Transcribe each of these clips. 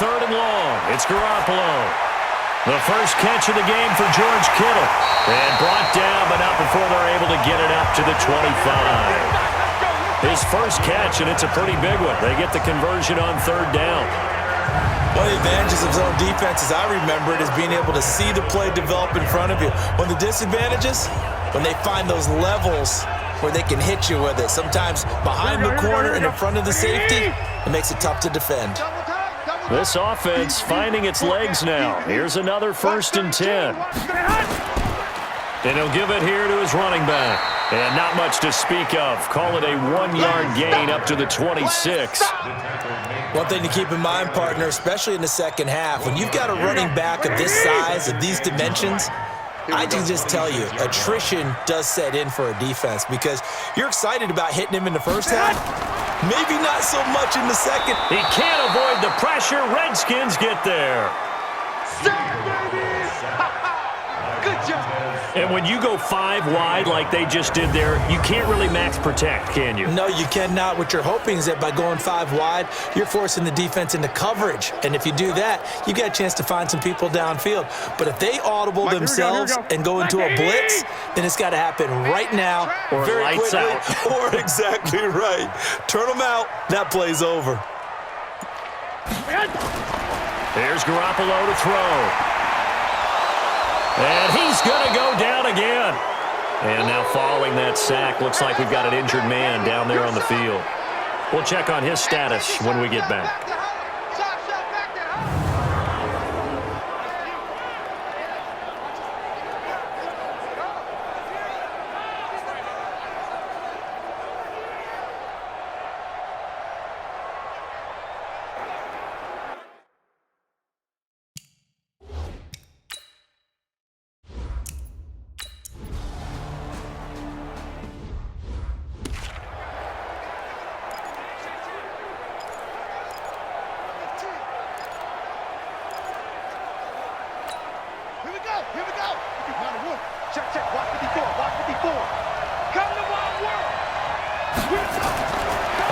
third and long. It's Garoppolo. The first catch of the game for George Kittle. And brought down, but not before they're able to get it up to the 25. His first catch, and it's a pretty big one. They get the conversion on third down. One of the advantages of zone defense, as I remember it, is being able to see the play develop in front of you. One of the disadvantages, when they find those levels where they can hit you with it. Sometimes behind the corner and in front of the safety, it makes it tough to defend. This offense finding its legs now. Here's another 1st and 10. And he'll give it here to his running back. And not much to speak of. Call it a 1-yard gain up to the 26. One thing to keep in mind, partner, especially in the second half, when you've got a running back of this size, of these dimensions, I can just tell you, attrition does set in for a defense because you're excited about hitting him in the first half. Maybe not so much in the second. He can't avoid the pressure. Redskins get there. Good job. And when you go 5 wide like they just did there, you can't really max protect, can you? No, you cannot. What you're hoping is that by going 5 wide, you're forcing the defense into coverage. And if you do that, you get a chance to find some people downfield. But if they audible themselves and go into a blitz, then it's got to happen right now, or very lights quickly, out. or exactly right. Turn them out. That play's over. Here's Garoppolo to throw. And he's going to go down again. And now following that sack, looks like we've got an injured man down there on the field. We'll check on his status when we get back.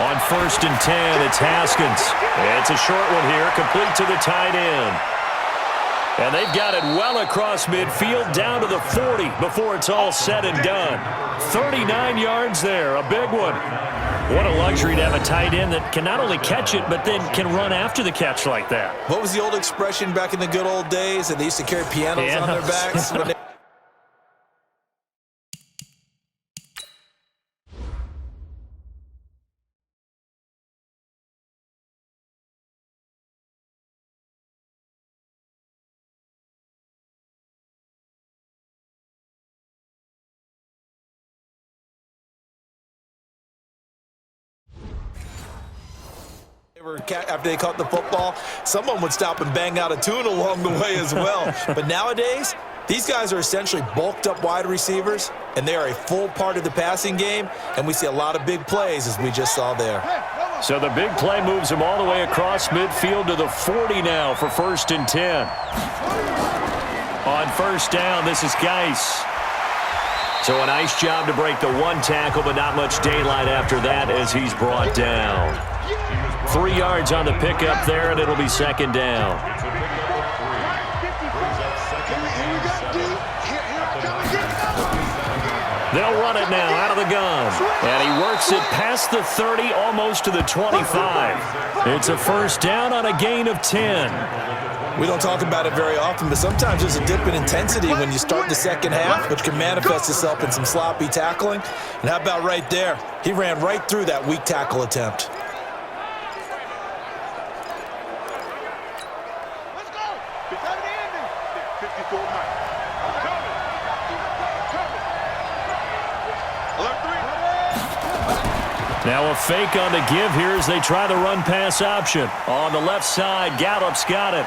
On 1st and 10, it's Haskins. It's a short one here, complete to the tight end. And they've got it well across midfield, down to the 40 before it's all said and done. 39 yards there, a big one. What a luxury to have a tight end that can not only catch it, but then can run after the catch like that. What was the old expression back in the good old days that they used to carry pianos on their backs? When they after they caught the football, someone would stop and bang out a tune along the way as well. But nowadays, these guys are essentially bulked up wide receivers, and they are a full part of the passing game, and we see a lot of big plays as we just saw there. So the big play moves him all the way across midfield to the 40 now for 1st and 10. On 1st down, this is Geis. So a nice job to break the 1 tackle, but not much daylight after that as he's brought down. 3 yards on the pickup there, and it'll be 2nd down. They'll run it now out of the gun. And he works it past the 30, almost to the 25. It's a 1st down on a gain of 10. We don't talk about it very often, but sometimes there's a dip in intensity when you start the second half, which can manifest itself in some sloppy tackling. And how about right there? He ran right through that weak tackle attempt. Now a fake on the give here as they try the run-pass option. On the left side, Gallup's got it.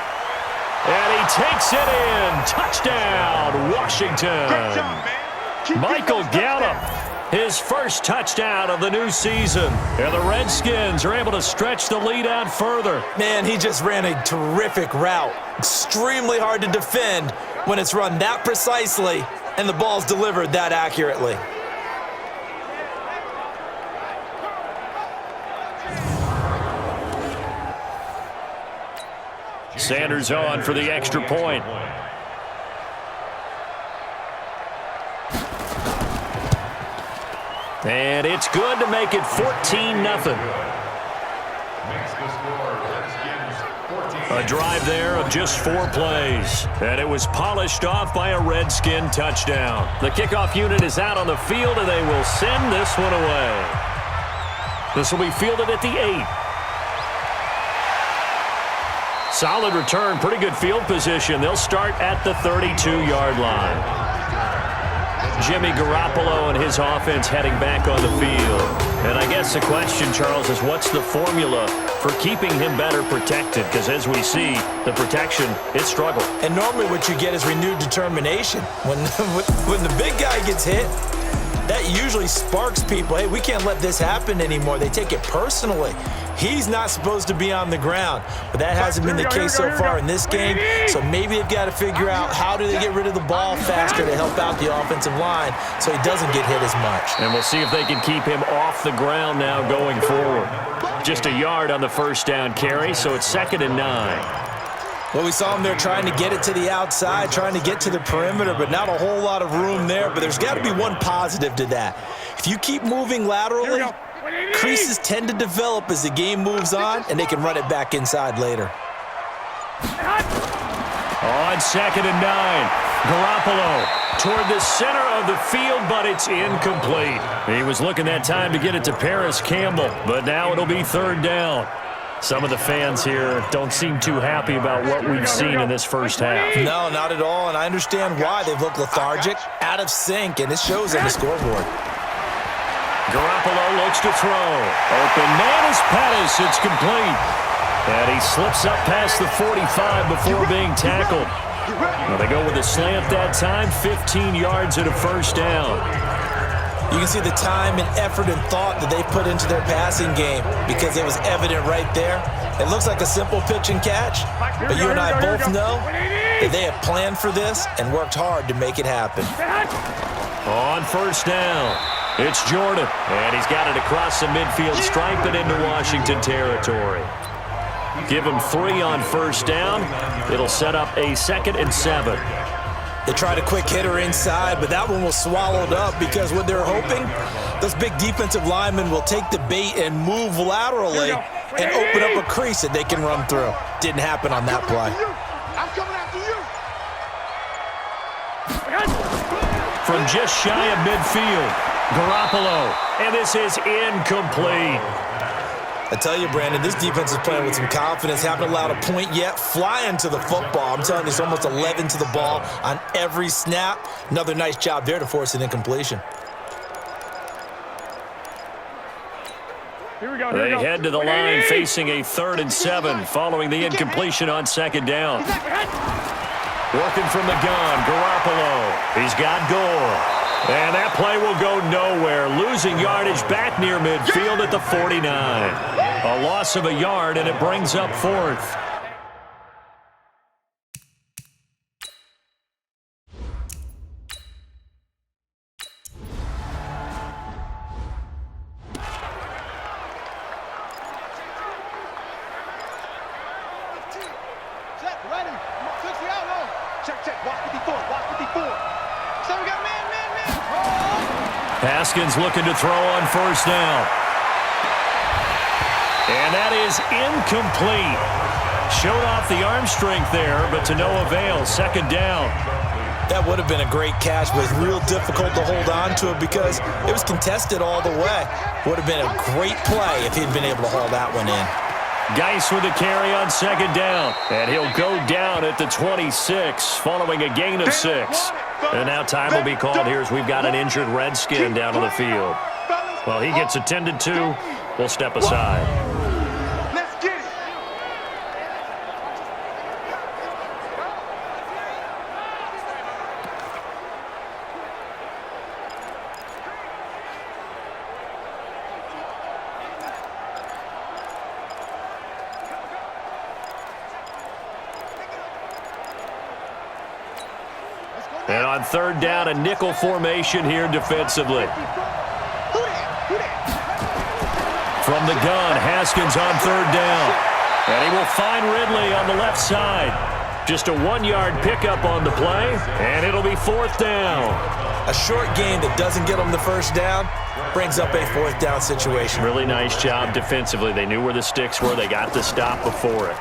And he takes it in. Touchdown, Washington. Michael Gallup, his first touchdown of the new season. And the Redskins are able to stretch the lead out further. Man, he just ran a terrific route. Extremely hard to defend when it's run that precisely and the ball's delivered that accurately. Sanders on for the extra point. And it's good to make it 14-0. A drive there of just 4 plays. And it was polished off by a Redskin touchdown. The kickoff unit is out on the field, and they will send this one away. This will be fielded at the 8. Solid return, pretty good field position. They'll start at the 32-yard line. Jimmy Garoppolo and his offense heading back on the field. And I guess the question, Charles, is what's the formula for keeping him better protected? Because as we see, the protection, it struggled. And normally what you get is renewed determination. When the big guy gets hit, that usually sparks people. Hey, we can't let this happen anymore. They take it personally. He's not supposed to be on the ground, but that hasn't been the case so far in this game. So maybe they've got to figure out how do they get rid of the ball faster to help out the offensive line so he doesn't get hit as much. And we'll see if they can keep him off the ground now going forward. Just a yard on the first down carry, so it's 2nd and 9. Well, we saw him there trying to get it to the outside, trying to get to the perimeter, but not a whole lot of room there. But there's got to be one positive to that. If you keep moving laterally, creases tend to develop as the game moves on, and they can run it back inside later. On 2nd and 9, Garoppolo toward the center of the field, but it's incomplete. He was looking that time to get it to Paris Campbell, but now it'll be 3rd down. Some of the fans here don't seem too happy about what we've seen in this first half. No, not at all, and I understand why. They've looked lethargic, out of sync, and it shows on the scoreboard. Garoppolo looks to throw. Open man is Pettis. It's complete. And he slips up past the 45 before being tackled. Well, they go with a slant that time, 15 yards at a first down. You can see the time and effort and thought that they put into their passing game because it was evident right there. It looks like a simple pitch and catch, but you and I both know that they have planned for this and worked hard to make it happen. On first down, it's Jordan, and he's got it across the midfield stripe and into Washington territory. Give him 3 on first down. It'll set up a 2nd and 7. They tried a quick hitter inside, but that one was swallowed up because what they're hoping, those big defensive linemen will take the bait and move laterally and open up a crease that they can run through. Didn't happen on that play. I'm coming after you. From just shy of midfield, Garoppolo, and this is incomplete. I tell you, Brandon, this defense is playing with some confidence. Haven't allowed a point yet. Flying to the football. I'm telling you, it's almost 11 to the ball on every snap. Another nice job there to force an incompletion. They head to the line facing a 3rd and 7 following the incompletion on 2nd down. Working from the gun, Garoppolo. He's got Gore. And that play will go nowhere. Losing yardage back near midfield at the 49. A loss of a yard, and it brings up 4th. Check, ready. 60 out low. Check. Watch 54. Watch 54. So we got man. Haskins looking to throw on first down. And that is incomplete. Showed off the arm strength there, but to no avail. 2nd down. That would have been a great catch, but it's real difficult to hold on to it because it was contested all the way. Would have been a great play if he'd been able to haul that one in. Geis with the carry on 2nd down. And he'll go down at the 26 following a gain of 6. And now time will be called here as we've got an injured Redskin down on the field. Well, he gets attended to. We'll step aside. Let's get it. And on 3rd down, a nickel formation here defensively. From the gun, Haskins on 3rd down. And he will find Ridley on the left side. Just a 1-yard pickup on the play, and it'll be 4th down. A short game that doesn't get them the first down brings up a 4th down situation. Really nice job defensively. They knew where the sticks were. They got the stop before it.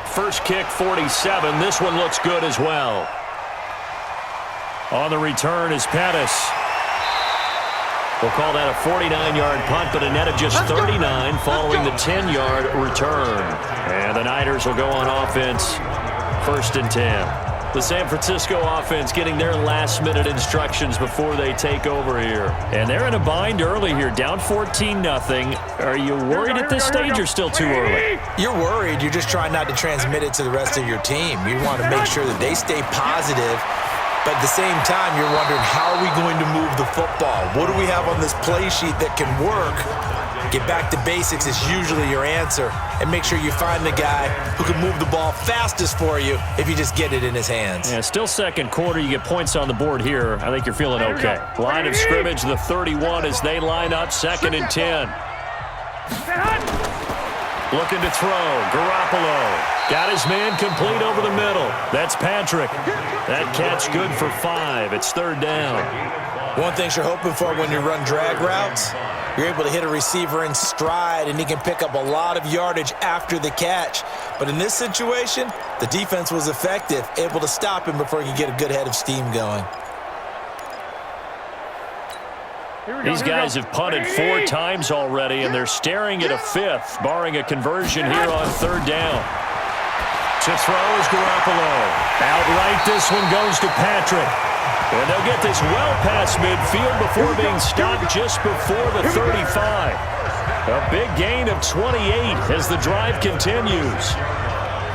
First kick, 47. This one looks good as well. On the return is Pettis. We'll call that a 49-yard punt, but a net of just 39 following the 10-yard return. And the Niners will go on offense, 1st and 10. The San Francisco offense getting their last-minute instructions before they take over here. And they're in a bind early here, down 14-0. Are you worried at this stage or still too early? You're worried. You're just trying not to transmit it to the rest of your team. You want to make sure that they stay positive. But at the same time, you're wondering, how are we going to move the football? What do we have on this play sheet that can work? Get back to basics is usually your answer. And make sure you find the guy who can move the ball fastest for you if you just get it in his hands. Yeah, still second quarter. You get points on the board here. I think you're feeling okay. Line of scrimmage, the 31 as they line up, 2nd and 10. Looking to throw. Garoppolo. Got his man complete over the middle. That's Patrick. That catch good for 5. It's 3rd down. One thing you're hoping for when you run drag routes, you're able to hit a receiver in stride, and he can pick up a lot of yardage after the catch. But in this situation, the defense was effective, able to stop him before he could get a good head of steam going. These guys have punted 4 times already, and they're staring at a 5th, barring a conversion here on 3rd down. To throw is Garoppolo. Outright, this one goes to Patrick. And they'll get this well past midfield before being stopped just before the 35. A big gain of 28 as the drive continues.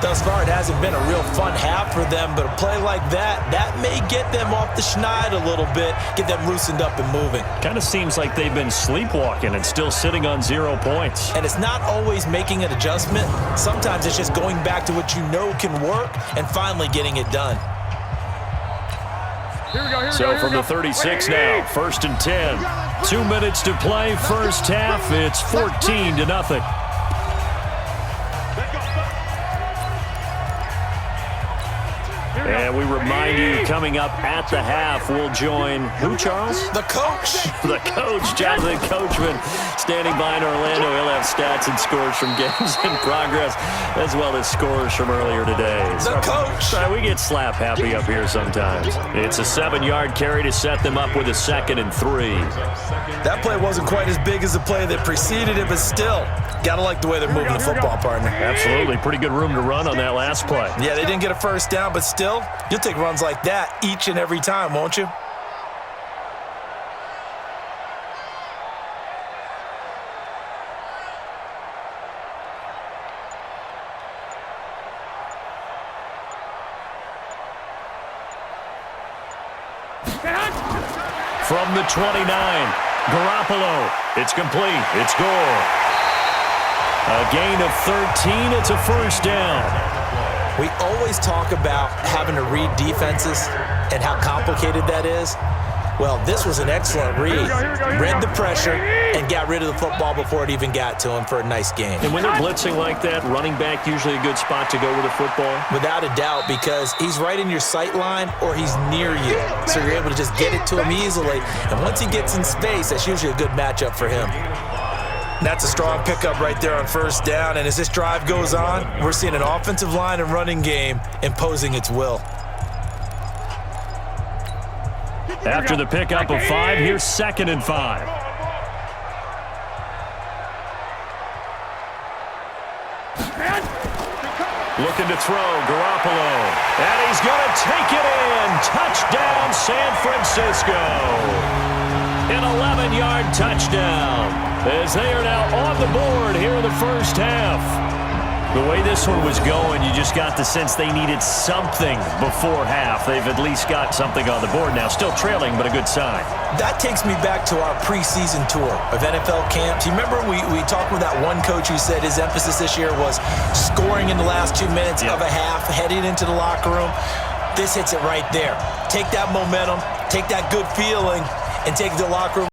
Thus far, it hasn't been a real fun half for them, but a play like that may get them off the schneid a little bit, get them loosened up and moving. Kind of seems like they've been sleepwalking and still sitting on 0 points. And it's not always making an adjustment. Sometimes it's just going back to what you know can work and finally getting it done. So from the 36 now, 1st and 10. 2 minutes to play, first half. It's 14-0. And we remind you, coming up at the half, we'll join who, Charles? The coach. The coach, Jonathan Coachman, standing by in Orlando. He'll have stats and scores from games in progress, as well as scores from earlier today. The coach. We get slap happy up here sometimes. It's a 7-yard carry to set them up with a 2nd and 3. That play wasn't quite as big as the play that preceded it, but still, gotta like the way they're moving the football, partner. Absolutely. Pretty good room to run on that last play. Yeah, they didn't get a first down, but still, you'll take runs like that each and every time, won't you? From the 29, Garoppolo. It's complete. It's goal. A gain of 13. It's a first down. We always talk about having to read defenses and how complicated that is. Well, this was an excellent read. Read the pressure and got rid of the football before it even got to him for a nice game. And when they're blitzing like that, running back usually a good spot to go with the football? Without a doubt, because he's right in your sight line or he's near you. So you're able to just get it to him easily. And once he gets in space, that's usually a good matchup for him. That's a strong pickup right there on first down. And as this drive goes on, we're seeing an offensive line and running game imposing its will. After the pickup of 5, here's 2nd and 5. Looking to throw, Garoppolo. And he's going to take it in. Touchdown, San Francisco. An 11-yard touchdown as they are now on the board here in the first half. The way this one was going, you just got the sense they needed something before half. They've at least got something on the board now. Still trailing, but a good sign. That takes me back to our preseason tour of NFL camps. You remember we talked with that one coach who said his emphasis this year was scoring in the last 2 minutes of a half, heading into the locker room. This hits it right there. Take that momentum, take that good feeling, and take it to the locker room.